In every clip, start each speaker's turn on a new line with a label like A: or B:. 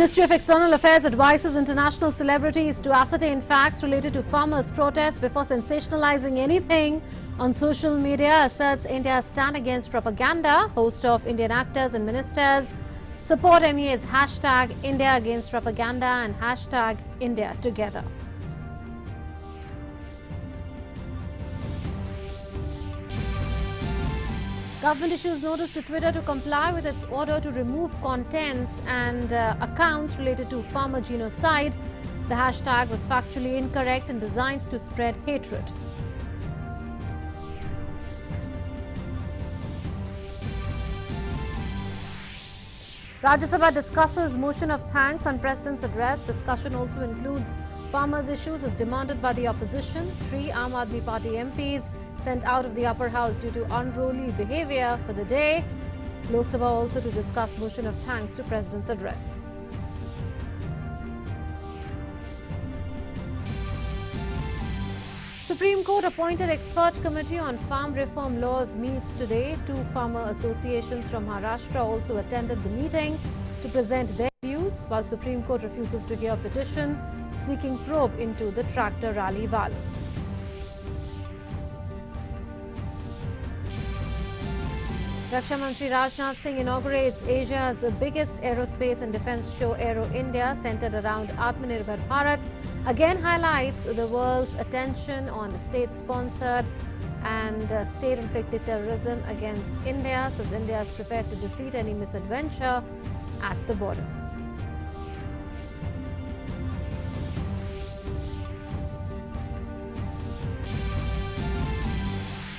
A: Ministry of External Affairs advises international celebrities to ascertain facts related to farmers' protests before sensationalizing anything on social media, asserts India's stand against propaganda. Host of Indian actors and ministers support MEA's hashtag India Against Propaganda and hashtag India Together. Government issues notice to Twitter to comply with its order to remove contents and accounts related to farmer genocide. The hashtag was factually incorrect and designed to spread hatred. Rajya Sabha discusses motion of thanks on President's address. Discussion also includes farmers' issues as demanded by the opposition. 3 Aam Aadmi Party MPs sent out of the upper house due to unruly behaviour for the day. Lok Sabha also to discuss motion of thanks to President's address. Supreme Court appointed expert committee on farm reform laws meets today. 2 farmer associations from Maharashtra also attended the meeting to present their views, while Supreme Court refuses to hear petition seeking probe into the tractor rally violence. Raksha Mantri Rajnath Singh inaugurates Asia's biggest aerospace and defence show, Aero India, centred around Atmanirbhar Bharat. Again highlights the world's attention on state-sponsored and state-inflicted terrorism against India, says India is prepared to defeat any misadventure at the border.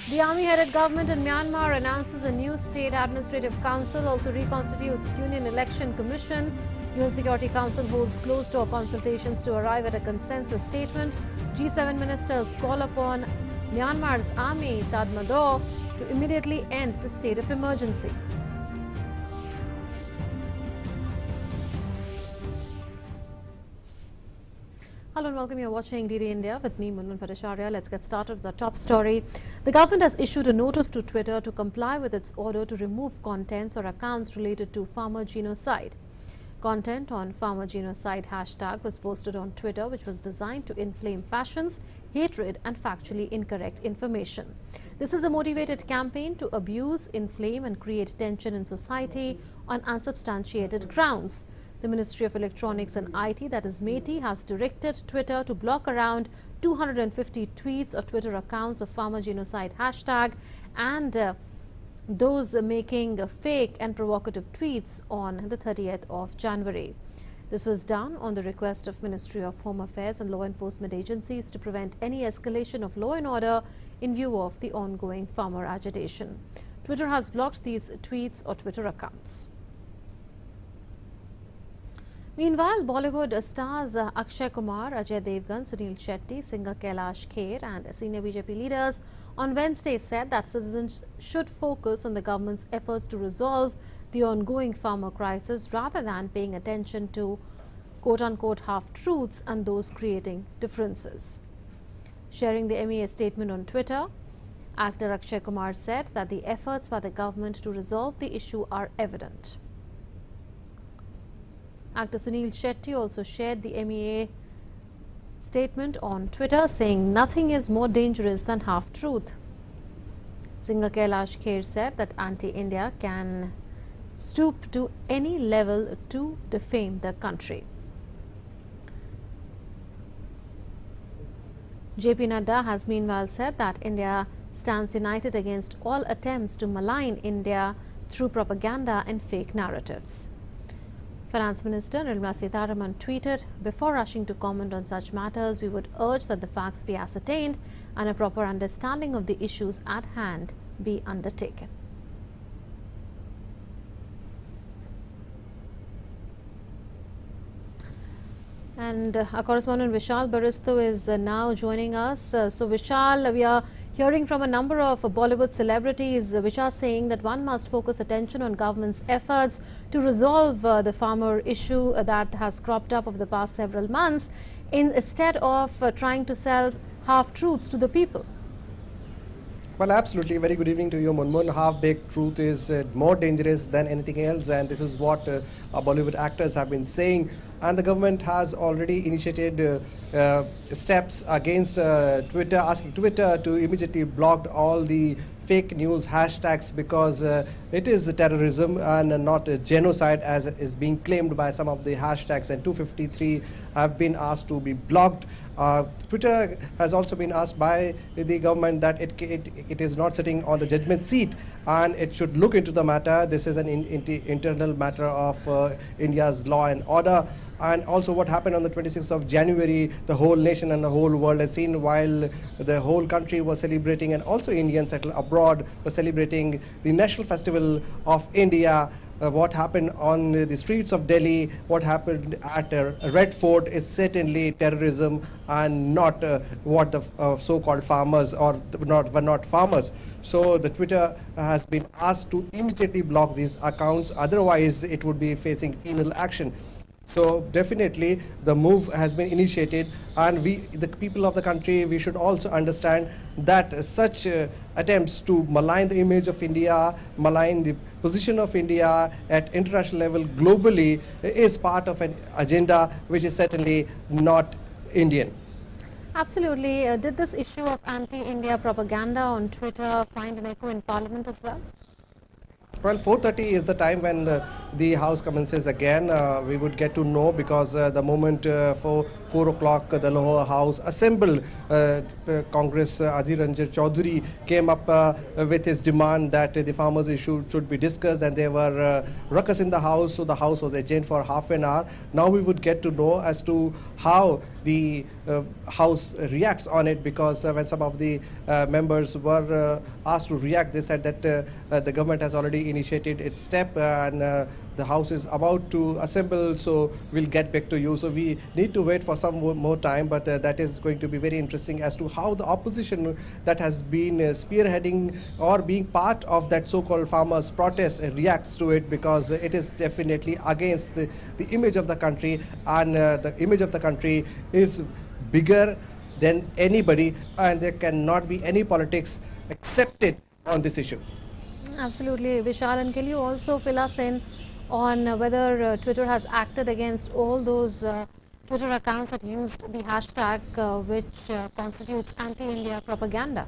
A: The army-headed government in Myanmar announces a new state administrative council, also reconstitutes Union Election Commission. UN Security Council holds closed-door consultations to arrive at a consensus statement. G7 ministers call upon Myanmar's army, Tatmadaw, to immediately end the state of emergency. Hello and welcome. You're watching DD India with me, Munman Bhattacharya. Let's get started with the top story. The government has issued a notice to Twitter to comply with its order to remove contents or accounts related to farmer genocide. Content on farmer genocide hashtag was posted on Twitter, which was designed to inflame passions, hatred and factually incorrect information. This is a motivated campaign to abuse, inflame and create tension in society on unsubstantiated grounds. The Ministry of Electronics and IT, that is METI, has directed Twitter to block around 250 tweets or Twitter accounts of farmer genocide hashtag and those making fake and provocative tweets on the 30th of January. This was done on the request of Ministry of Home Affairs and law enforcement agencies to prevent any escalation of law and order in view of the ongoing farmer agitation. Twitter has blocked these tweets or Twitter accounts. Meanwhile, Bollywood stars Akshay Kumar, Ajay Devgan, Sunil Shetty, singer Kailash Kher and senior BJP leaders on Wednesday said that citizens should focus on the government's efforts to resolve the ongoing farmer crisis rather than paying attention to quote-unquote half-truths and those creating differences. Sharing the MEA statement on Twitter, actor Akshay Kumar said that the efforts by the government to resolve the issue are evident. Actor Sunil Shetty also shared the MEA statement on Twitter, saying nothing is more dangerous than half-truth. Singer Kailash Kher said that anti-India can stoop to any level to defame the country. JP Nadda has meanwhile said that India stands united against all attempts to malign India through propaganda and fake narratives. Finance Minister Nirmala Sitharaman tweeted, "Before rushing to comment on such matters, we would urge that the facts be ascertained and a proper understanding of the issues at hand be undertaken." And our correspondent Vishal Baristo is now joining us. So Vishal, we are hearing from a number of Bollywood celebrities, which are saying that one must focus attention on government's efforts to resolve the farmer issue that has cropped up over the past several months instead of trying to sell half-truths to the people.
B: Well, absolutely. Very good evening to you, Munmun. Half-baked truth is more dangerous than anything else, and this is what our Bollywood actors have been saying. And the government has already initiated steps against Twitter, asking Twitter to immediately block all the fake news hashtags because it is terrorism and not genocide as is being claimed by some of the hashtags, and 253 have been asked to be blocked. Twitter has also been asked by the government that it is not sitting on the judgment seat and it should look into the matter. This is an internal matter of India's law and order. And also what happened on the 26th of January, the whole nation and the whole world has seen, while the whole country was celebrating, and also Indians settled abroad were celebrating the National Festival of India. What happened on the streets of Delhi, what happened at Red Fort is certainly terrorism and not what the so-called farmers or were not farmers. So the Twitter has been asked to immediately block these accounts, otherwise it would be facing penal action. So definitely the move has been initiated, and we, the people of the country, we should also understand that such attempts to malign the image of India, malign the position of India at international level globally is part of an agenda which is certainly not Indian.
A: Absolutely. Did this issue of anti-India propaganda on Twitter find an echo in Parliament as well?
B: Well, 4:30 is the time when the House commences again. We would get to know, because the moment for 4 o'clock the lower house assembled, Congress Adhir Ranjan Chaudhary came up with his demand that the farmers issue should be discussed, and there were ruckus in the house, so the house was adjourned for half an hour. Now we would get to know as to how the house reacts on it, because when some of the members were asked to react, they said that the government has already initiated its step and the house is about to assemble, so we'll get back to you. So we need to wait for some more time, but that is going to be very interesting as to how the opposition that has been spearheading or being part of that so-called farmers protest reacts to it, because it is definitely against the image of the country, and the image of the country is bigger than anybody, and there cannot be any politics accepted on this issue.
A: Absolutely. Vishal, and can you also fill us in on whether Twitter has acted against all those Twitter accounts that used the hashtag which constitutes anti-India propaganda?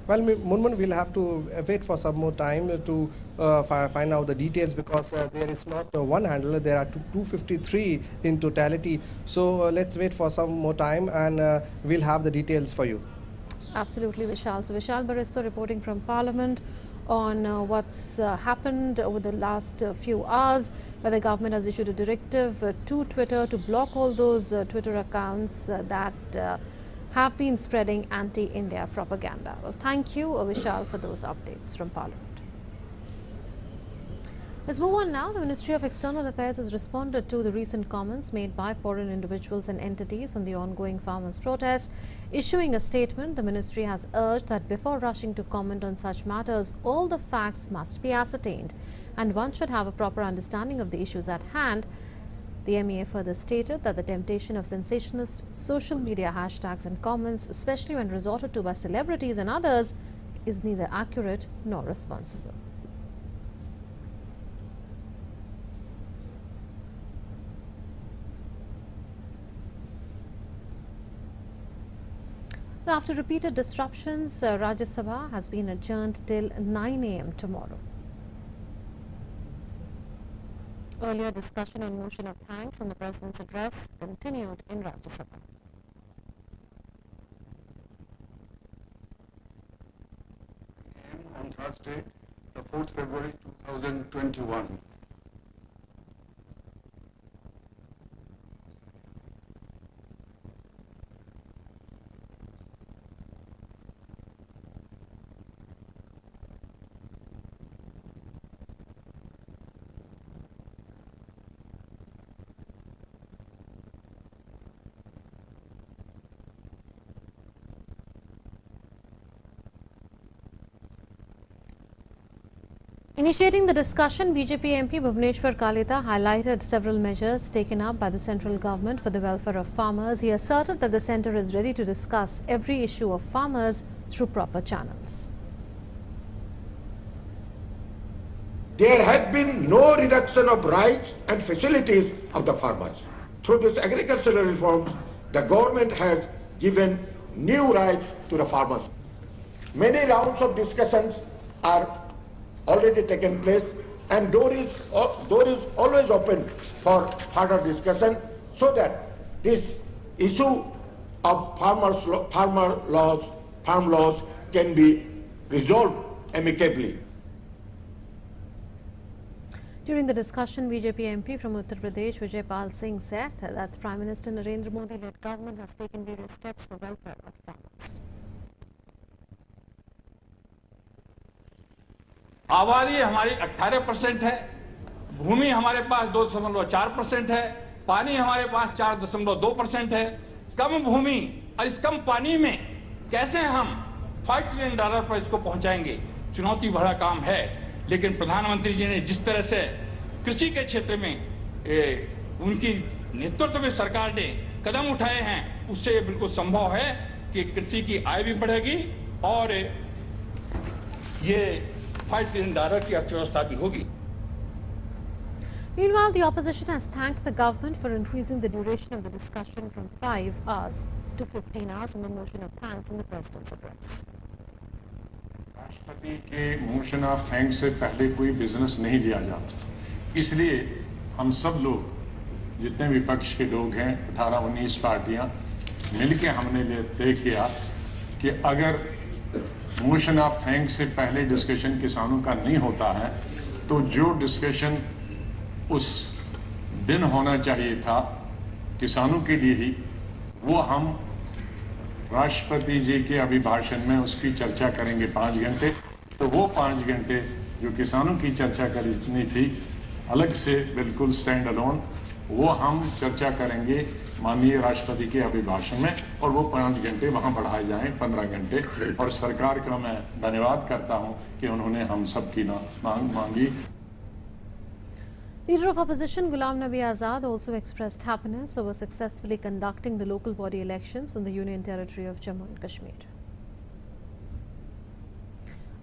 B: Well, Munmun, we'll have to wait for some more time to find out the details, because there is not one handle, there are 253 in totality. So let's wait for some more time, and we'll have the details for you.
A: Absolutely, Vishal. So Vishal Baristo reporting from Parliament on what's happened over the last few hours, where the government has issued a directive to Twitter to block all those Twitter accounts that have been spreading anti-India propaganda. Well, thank you, Vishal, for those updates from Parliament. Let's move on now. The Ministry of External Affairs has responded to the recent comments made by foreign individuals and entities on the ongoing farmers' protests. Issuing a statement, the ministry has urged that before rushing to comment on such matters, all the facts must be ascertained, and one should have a proper understanding of the issues at hand. The MEA further stated that the temptation of sensationalist social media hashtags and comments, especially when resorted to by celebrities and others, is neither accurate nor responsible. After repeated disruptions, Rajya Sabha has been adjourned till 9 a.m. tomorrow. Earlier discussion on motion of thanks on the President's address continued in Rajya Sabha.
C: On Thursday, the 4th February 2021.
A: Initiating the discussion, BJP MP Bhuvneshwar Kalita highlighted several measures taken up by the central government for the welfare of farmers. He asserted that the centre is ready to discuss every issue of farmers through proper channels.
D: There had been no reduction of rights and facilities of the farmers. Through these agricultural reforms, the government has given new rights to the farmers. Many rounds of discussions are already taken place, and door is always open for further discussion, so that this issue of farm laws can be resolved amicably.
A: During the discussion, BJP MP from Uttar Pradesh, Vijay Pal Singh, said that Prime Minister Narendra Modi-led government has taken various steps for welfare of farmers.
E: आबादी हमारी 18% है, भूमि हमारे पास 2.4% है, पानी हमारे पास 4.2% है। कम भूमि और इस कम पानी में कैसे हम $5 ट्रिलियन पर इसको पहुंचाएंगे, चुनौती भरा काम है। लेकिन प्रधानमंत्री जी ने जिस तरह से कृषि के क्षेत्र में उनकी नेतृत्व में सरकार ने कदम उठाए हैं, उससे ये बिल्कुल संभव है कि कृषि की आय भी बढ़ेगी और ये $5 ट्रिलियन की अर्थव्यवस्था भी होगी।
A: Meanwhile, the opposition has thanked the government for increasing the duration of the discussion from 5 hours to 15 hours in the motion of thanks in the President's address.
F: राष्ट्रपति के मोशन ऑफ थैंक्स से पहले कोई business नहीं लिया जाता, इसलिए हम सब लोग जितने विपक्ष के लोग हैं 18-19 पार्टियां मिलके हमने तय किया कि अगर मोशन ऑफ थैंक्स से पहले डिस्कशन किसानों का नहीं होता है तो जो डिस्कशन उस दिन होना चाहिए था किसानों के लिए ही, वो हम राष्ट्रपति जी के अभिभाषण में उसकी चर्चा करेंगे 5 घंटे। तो वो 5 घंटे जो किसानों की चर्चा करनी थी अलग से बिल्कुल स्टैंड अलोन, वो हम चर्चा करेंगे माननीय राष्ट्रपति के अभिभाषण में, और वो 5 घंटे वहां बढ़ाए जाएं 15 घंटे। और सरकार का मैं धन्यवाद करता हूं कि उन्होंने हम सबकी मांग मांगी।
A: Leader of Opposition Ghulam Nabi Azad also expressed happiness over successfully conducting the local body elections in the Union Territory of Jammu and Kashmir.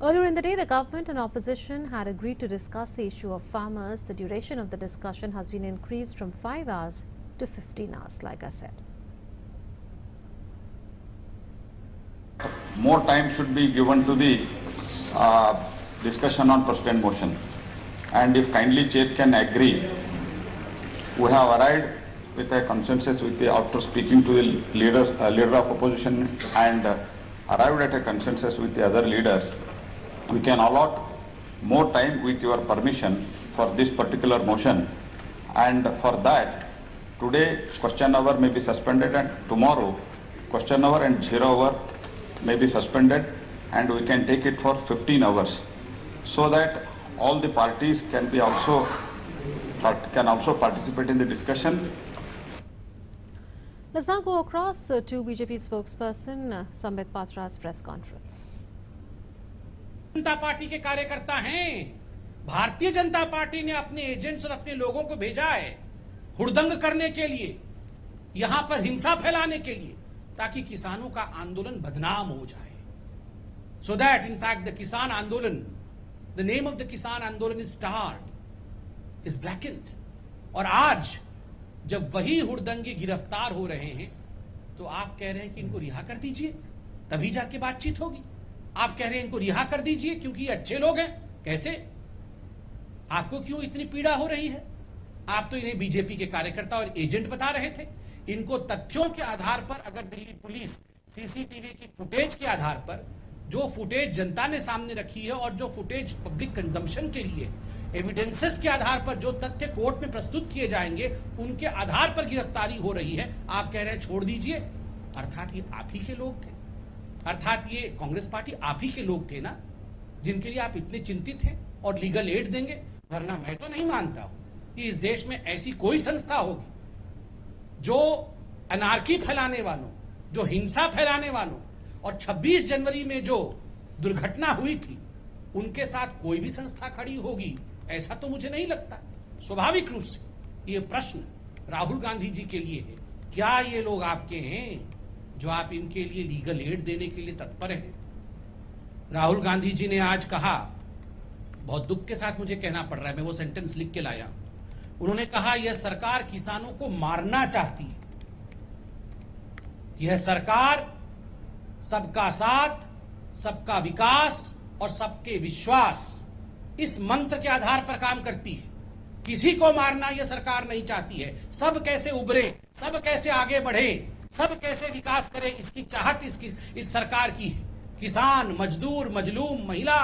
A: Earlier in the day, the government and opposition had agreed to discuss the issue of farmers. The duration of the discussion has been increased from 5 hours to 15 hours, like I said.
G: More time should be given to the discussion on President motion. And if kindly Chair can agree, we have arrived with a consensus after speaking to the leader of opposition and arrived at a consensus with the other leaders. We can allot more time with your permission for this particular motion, and for that today question hour may be suspended and tomorrow question hour and 0 hour may be suspended, and we can take it for 15 hours so that all the parties can also participate in the discussion.
A: Let's now go across to BJP spokesperson Sambit Patra's press conference.
H: Janata party के कार्यकर्ता हैं। Bharatiya Janata party ने अपने agents और अपने लोगों को भेजा है हुड़दंग करने के लिए, यहां पर हिंसा फैलाने के लिए, ताकि किसानों का आंदोलन बदनाम हो जाए। So that in fact the Kisan Andolan, the name of the Kisan Andolan is tarred, is blackened. और आज जब वही हुड़दंगी गिरफ्तार हो रहे हैं तो आप कह रहे हैं कि इनको रिहा कर दीजिए, तभी जाके बातचीत होगी। आप कह रहे हैं इनको रिहा कर दीजिए क्योंकि ये अच्छे लोग हैं। कैसे? आपको क्यों इतनी पीड़ा हो रही है? आप तो इन्हें बीजेपी के कार्यकर्ता और एजेंट बता रहे थे। इनको तथ्यों के आधार पर, अगर दिल्ली पुलिस सीसीटीवी की फुटेज के आधार पर, जो फुटेज जनता ने सामने रखी है और जो फुटेज पब्लिक कंजम्पशन के लिए एविडेंसेस के आधार पर जो तथ्य कोर्ट में प्रस्तुत किए जाएंगे, उनके आधार पर गिरफ्तारी हो रही है। आप कह रहे हैं छोड़ दीजिए। अर्थात ये आप ही के लोग थे, अर्थात ये कांग्रेस पार्टी आप ही के लोग थे ना, जिनके लिए आप इतने चिंतित हैं और लीगल एड देंगे। वरना मैं तो नहीं मानता हूं कि इस देश में ऐसी कोई संस्था होगी जो अनार्की फैलाने वालों, जो हिंसा फैलाने वालों और 26 जनवरी में जो दुर्घटना हुई थी उनके साथ कोई भी संस्था खड़ी होगी, ऐसा तो मुझे नहीं लगता। स्वाभाविक रूप से ये प्रश्न राहुल गांधी जी के लिए है, क्या ये लोग आपके हैं जो आप इनके लिए लीगल एड देने के लिए तत्पर हैं? राहुल गांधी जी ने आज कहा, बहुत दुख के साथ मुझे कहना पड़ रहा है, मैं वो सेंटेंस लिख के लाया, उन्होंने कहा यह सरकार किसानों को मारना चाहती है। यह सरकार सबका साथ, सबका विकास और सबके विश्वास, इस मंत्र के आधार पर काम करती है। किसी को मारना यह सरकार नहीं चाहती है। सब कैसे उभरे, सब कैसे आगे बढ़े, सब कैसे विकास करे, इसकी चाहत इस सरकार की है। किसान, मजदूर, मजलूम, महिला,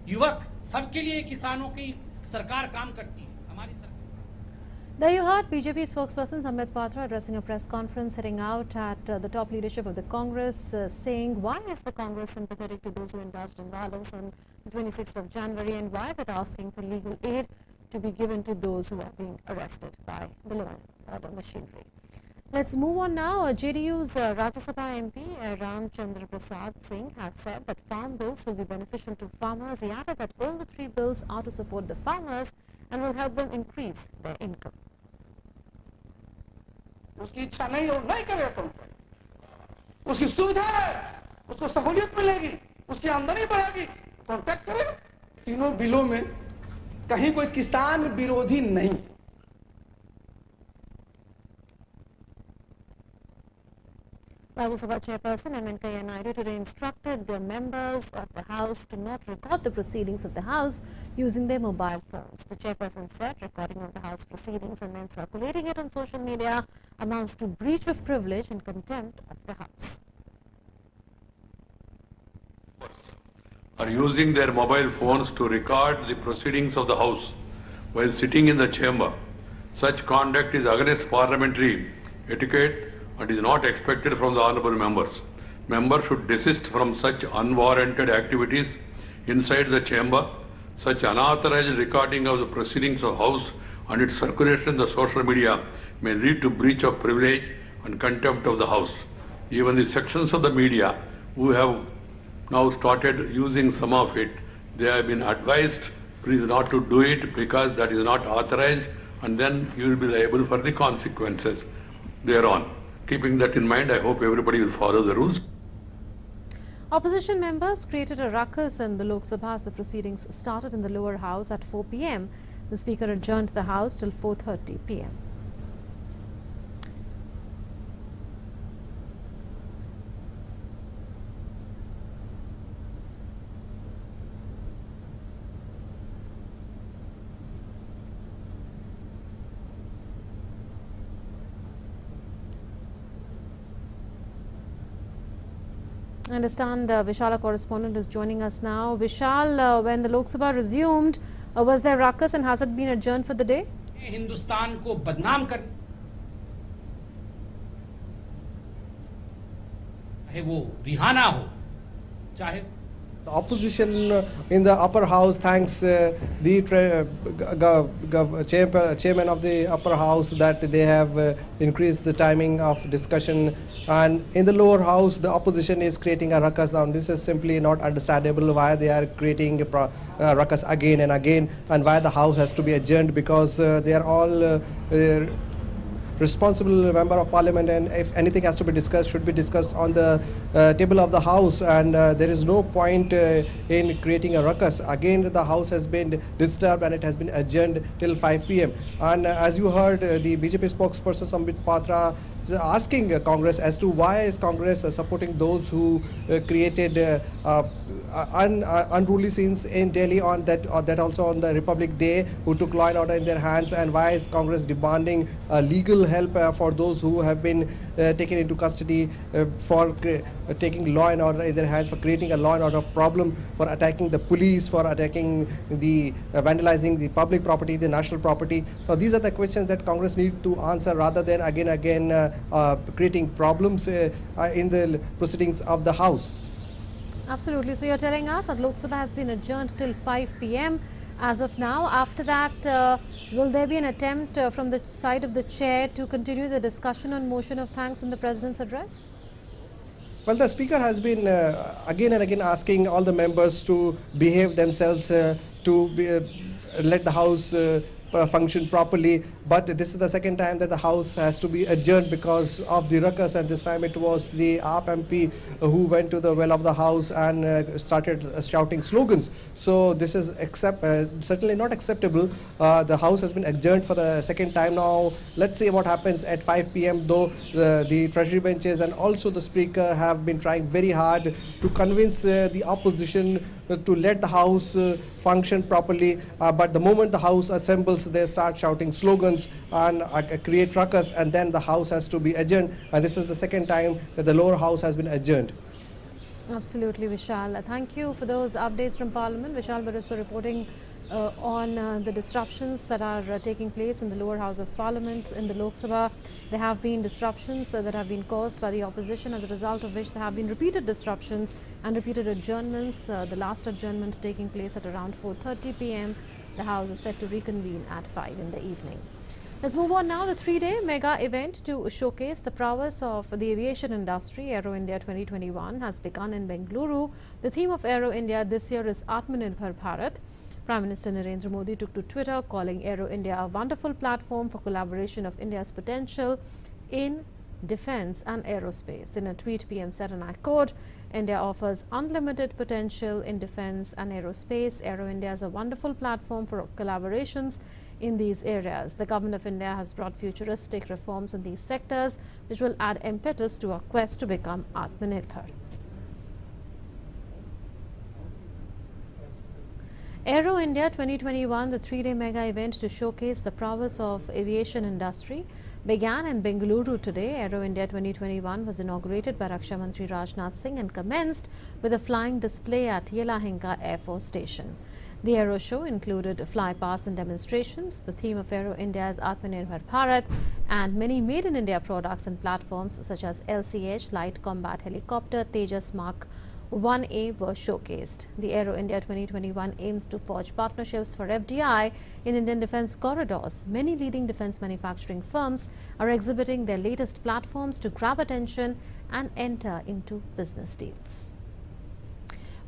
H: युवक, सबके लिए किसानों की सरकार काम करती है, हमारी सरकार।
A: There you heard BJP spokesperson Sambit Patra addressing a press conference heading out at the top leadership of the Congress, saying why is the Congress sympathetic to those who indulged in violence on the 26th of January, and why is it asking for legal aid to be given to those who are being arrested by the law and order machinery. Let's move on now. JDU's Rajya Sabha MP Ram Chandra Prasad Singh has said that farm bills will be beneficial to farmers. He added that all the three bills are to support the farmers and will help them increase their income.
I: उसकी इच्छा नहीं और नहीं करेगा तो उसकी सुविधा है, उसको सहूलियत मिलेगी, उसकी आमदनी बढ़ेगी, कॉन्टैक्ट करेगा। तीनों बिलों में कहीं कोई किसान विरोधी नहीं है।
A: Rajya Sabha Chairperson M. Venkaiah Naidu today instructed the members of the House to not record the proceedings of the House using their mobile phones. The Chairperson said recording of the House proceedings and then circulating it on social media amounts to breach of privilege and contempt of the House.
J: Are using their mobile phones to record the proceedings of the House while sitting in the chamber. Such conduct is against parliamentary etiquette and is not expected from the honourable members. Members should desist from such unwarranted activities inside the chamber. Such unauthorized recording of the proceedings of House and its circulation in the social media may lead to breach of privilege and contempt of the House. Even the sections of the media who have now started using some of it, they have been advised please not to do it because that is not authorized, and then you will be liable for the consequences thereon. Keeping that in mind, I hope everybody will follow the rules.
A: Opposition members created a ruckus in the Lok Sabha as the proceedings started in the lower house at 4 p.m. The Speaker adjourned the House till 4:30 p.m. I understand Vishal, our correspondent, is joining us now. Vishal, when the Lok Sabha resumed, was there ruckus and has it been adjourned for the day?
H: Hindustan को बदनाम कर, चाहे वो Rihanna हो, चाहे
B: the opposition in the upper house thanks the chairman of the upper house that they have increased the timing of discussion, and in the lower house the opposition is creating a ruckus. Now this is simply not understandable why they are creating a ruckus again and again, and why the house has to be adjourned, because they are all responsible member of parliament, and if anything has to be discussed, should be discussed on the table of the house, and there is no point in creating a ruckus. Again, the house has been disturbed and it has been adjourned till 5 p.m. and as you heard, the BJP spokesperson Sambit Patra is asking Congress as to why is Congress supporting those who created unruly scenes in Delhi on that also on the Republic Day, who took law and order in their hands, and why is Congress demanding legal help for those who have been taken into custody for taking law and order in their hands, for creating a law and order problem, for attacking the police, for attacking the vandalizing the public property, the national property. Now these are the questions that Congress need to answer, rather than again creating problems in the proceedings of the House.
A: Absolutely. So you're telling us that Lok Sabha has been adjourned till 5 p.m. as of now. After that, will there be an attempt from the side of the chair to continue the discussion on motion of thanks in the President's address?
B: Well, the Speaker has been again and again asking all the members to behave themselves, to let the House function properly. But this is the second time that the House has to be adjourned because of the ruckus, and this time it was the AAP MP who went to the well of the House and started shouting slogans. So this is certainly not acceptable. The House has been adjourned for the second time now. Let's see what happens at 5 p.m. though the Treasury benches and also the Speaker have been trying very hard to convince the opposition to let the House function properly, but the moment the House assembles, they start shouting slogans and create ruckus, and then the House has to be adjourned, and this is the second time that the lower house has been adjourned.
A: Absolutely, Vishal. Thank you for those updates from Parliament. Vishal Baristo reporting on the disruptions that are taking place in the lower house of Parliament. In the Lok Sabha, there have been disruptions that have been caused by the opposition, as a result of which there have been repeated disruptions and repeated adjournments. The last adjournment taking place at around 4:30 p.m. The House is set to reconvene at 5 in the evening. Let's move on now. The 3-day mega event to showcase the prowess of the aviation industry, Aero India 2021, has begun in Bengaluru. The theme of Aero India this year is Atmanirbhar Bharat. Prime Minister Narendra Modi took to Twitter, calling Aero India a wonderful platform for collaboration of India's potential in defense and aerospace. In a tweet, PM said, and I quote, India offers unlimited potential in defense and aerospace. Aero India is a wonderful platform for collaborations in these areas. The Government of India has brought futuristic reforms in these sectors, which will add impetus to our quest to become Atmanirbhar. Aero India 2021, the 3-day mega event to showcase the prowess of aviation industry, began in Bengaluru today. Aero India 2021 was inaugurated by Raksha Mantri Rajnath Singh and commenced with a flying display at Yelahanka Air Force Station. The Aero Show included fly-past and demonstrations. The theme of Aero India is Atmanirbhar Bharat, and many made-in-India products and platforms such as LCH, Light Combat Helicopter, Tejas Mark 1A were showcased. The Aero India 2021 aims to forge partnerships for FDI in Indian defense corridors. Many leading defense manufacturing firms are exhibiting their latest platforms to grab attention and enter into business deals.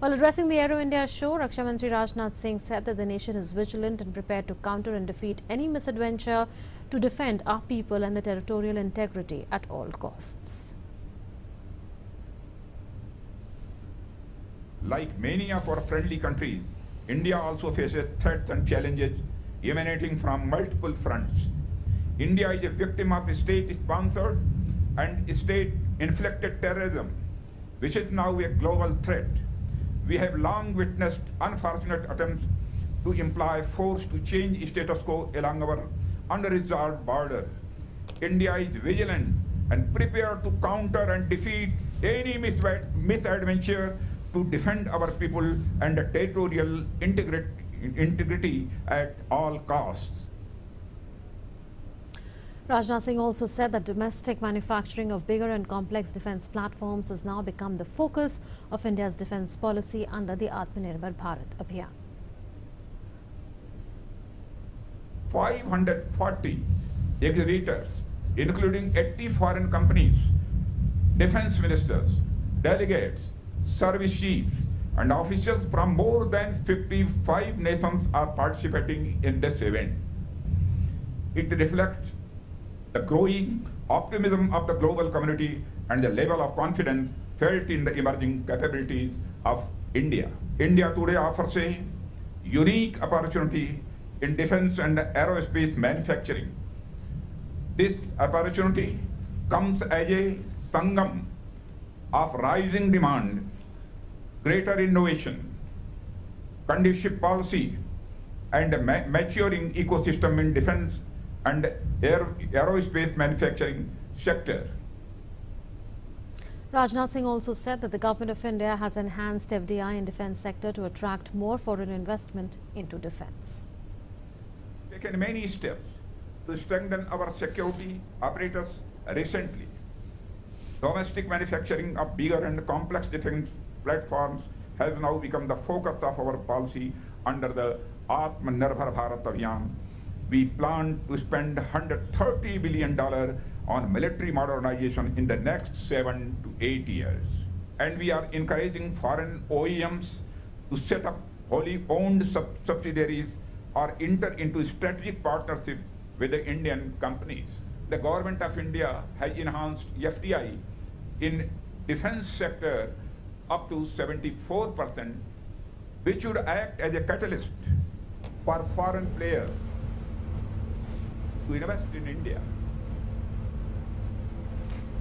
A: While addressing the Aero India show, Raksha Mantri Rajnath Singh said that the nation is vigilant and prepared to counter and defeat any misadventure to defend our people and the territorial integrity at all costs.
K: Like many of our friendly countries, India also faces threats and challenges emanating from multiple fronts. India is a victim of state-sponsored and state-inflicted terrorism, which is now a global threat. We have long witnessed unfortunate attempts to employ force to change status quo along our unresolved border. India is vigilant and prepared to counter and defeat any misadventure to defend our people and the territorial integrity at all costs.
A: Rajnath Singh also said that domestic manufacturing of bigger and complex defense platforms has now become the focus of India's defense policy under the Atmanirbhar Bharat Abhiyan.
K: 540 exhibitors, including 80 foreign companies, defense ministers, delegates, service chiefs, and officials from more than 55 nations are participating in this event. It reflects the growing optimism of the global community and the level of confidence felt in the emerging capabilities of India. India today offers a unique opportunity in defense and aerospace manufacturing. This opportunity comes as a sangam of rising demand, greater innovation, conducive policy, and a maturing ecosystem in defense and aerospace manufacturing sector.
A: Rajnath Singh also said that the Government of India has enhanced FDI in defense sector to attract more foreign investment into defense.
K: Taken many steps to strengthen our security apparatus recently. Domestic manufacturing of bigger and complex defense platforms has now become the focus of our policy under the Atmanirbhar Bharat Abhiyan. We plan to spend $130 billion on military modernization in the next 7 to 8 years. And we are encouraging foreign OEMs to set up wholly owned subsidiaries or enter into strategic partnership with the Indian companies. The government of India has enhanced FDI in defense sector up to 74%, which should act as a catalyst for foreign players to invest in India.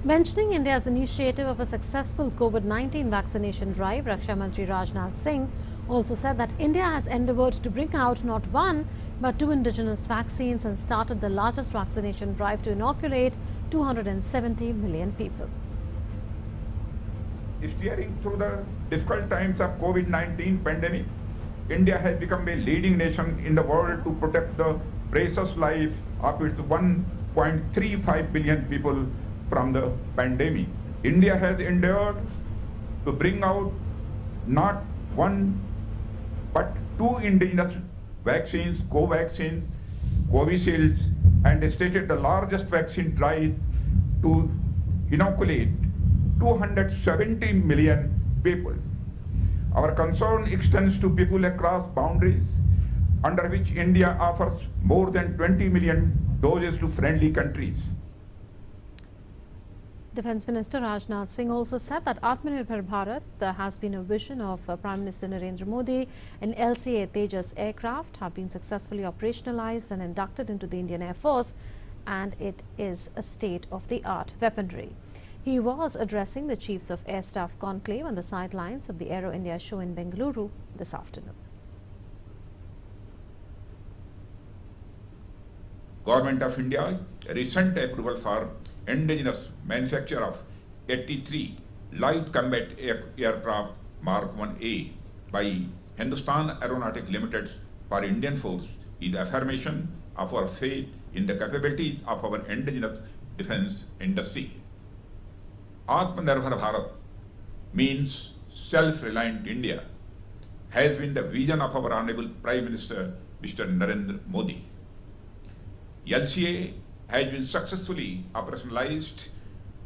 A: Mentioning India's initiative of a successful COVID-19 vaccination drive, Raksha Mantri Rajnath Singh also said that India has endeavoured to bring out not one but 2 indigenous vaccines and started the largest vaccination drive to inoculate 270 million people.
K: Steering through the difficult times of COVID-19 pandemic, India has become a leading nation in the world to protect the precious life of its 1.35 billion people from the pandemic. India has endeavored to bring out not one but 2 indigenous vaccines, Covaxin, Covishield, and stated the largest vaccine drive to inoculate 270 million people. Our concern extends to people across boundaries, under which India offers more than 20 million doses to friendly countries.
A: Defence Minister Rajnath Singh also said that Atmanirbhar Bharat has been a vision of Prime Minister Narendra Modi, and LCA Tejas aircraft have been successfully operationalized and inducted into the Indian Air Force, and it is a state-of-the-art weaponry. He was addressing the Chiefs of Air Staff conclave on the sidelines of the Aero India show in Bengaluru this afternoon.
K: Government of India recent approval for indigenous manufacture of 83 light combat aircraft Mark 1A by Hindustan Aeronautic Limited for Indian force is affirmation of our faith in the capabilities of our indigenous defense industry. Atmanirbhar Bharat means self-reliant India has been the vision of our Honorable Prime Minister Mr. Narendra Modi. LCA has been successfully operationalized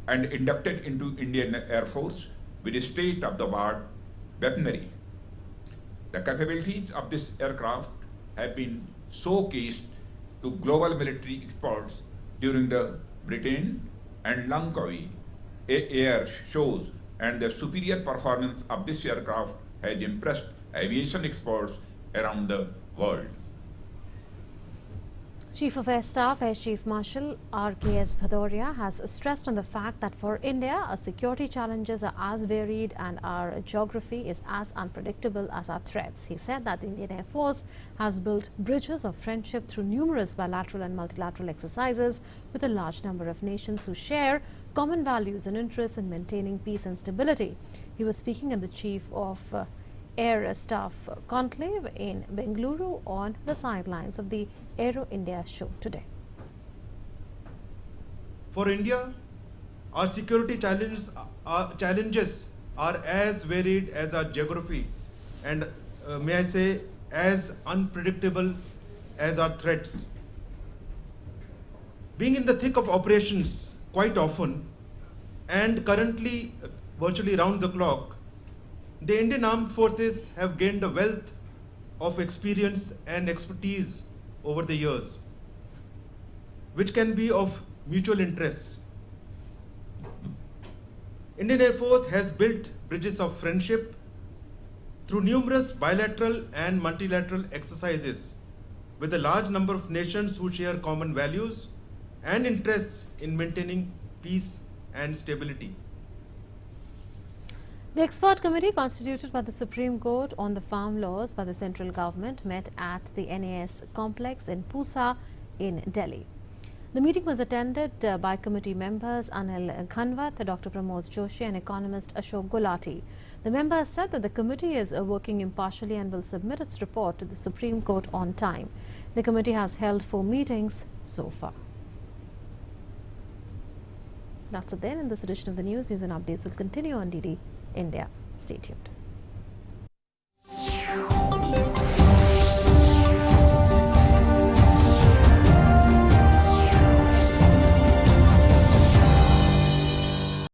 K: and inducted into Indian Air Force with a state-of-the-art weaponry. The capabilities of this aircraft have been showcased to global military experts during the Britain and Langkawi air shows, and the superior performance of this aircraft has impressed aviation experts around the world.
A: Chief of Air Staff Air Chief Marshal RKS Bhadoria has stressed on the fact that for India, our security challenges are as varied and our geography is as unpredictable as our threats. He said that the Indian Air Force has built bridges of friendship through numerous bilateral and multilateral exercises with a large number of nations who share common values and interests in maintaining peace and stability. He was speaking at the Chief of Air Staff conclave in Bengaluru on the sidelines of the Aero India show today.
L: For India, our security challenges are as varied as our geography and may I say as unpredictable as our threats. Being in the thick of operations quite often and currently virtually round the clock, the Indian Armed Forces have gained a wealth of experience and expertise over the years, which can be of mutual interest. Indian Air Force has built bridges of friendship through numerous bilateral and multilateral exercises with a large number of nations who share common values and interests in maintaining peace and stability.
A: The expert committee constituted by the Supreme Court on the farm laws by the central government met at the NAS complex in Pusa in Delhi. The meeting was attended by committee members Anil Ghanwat, Dr. Pramod Joshi and economist Ashok Gulati. The members said that the committee is working impartially and will submit its report to the Supreme Court on time. The committee has held 4 meetings so far. That's it then in this edition of the news. News and updates will continue on DD India. Stay tuned.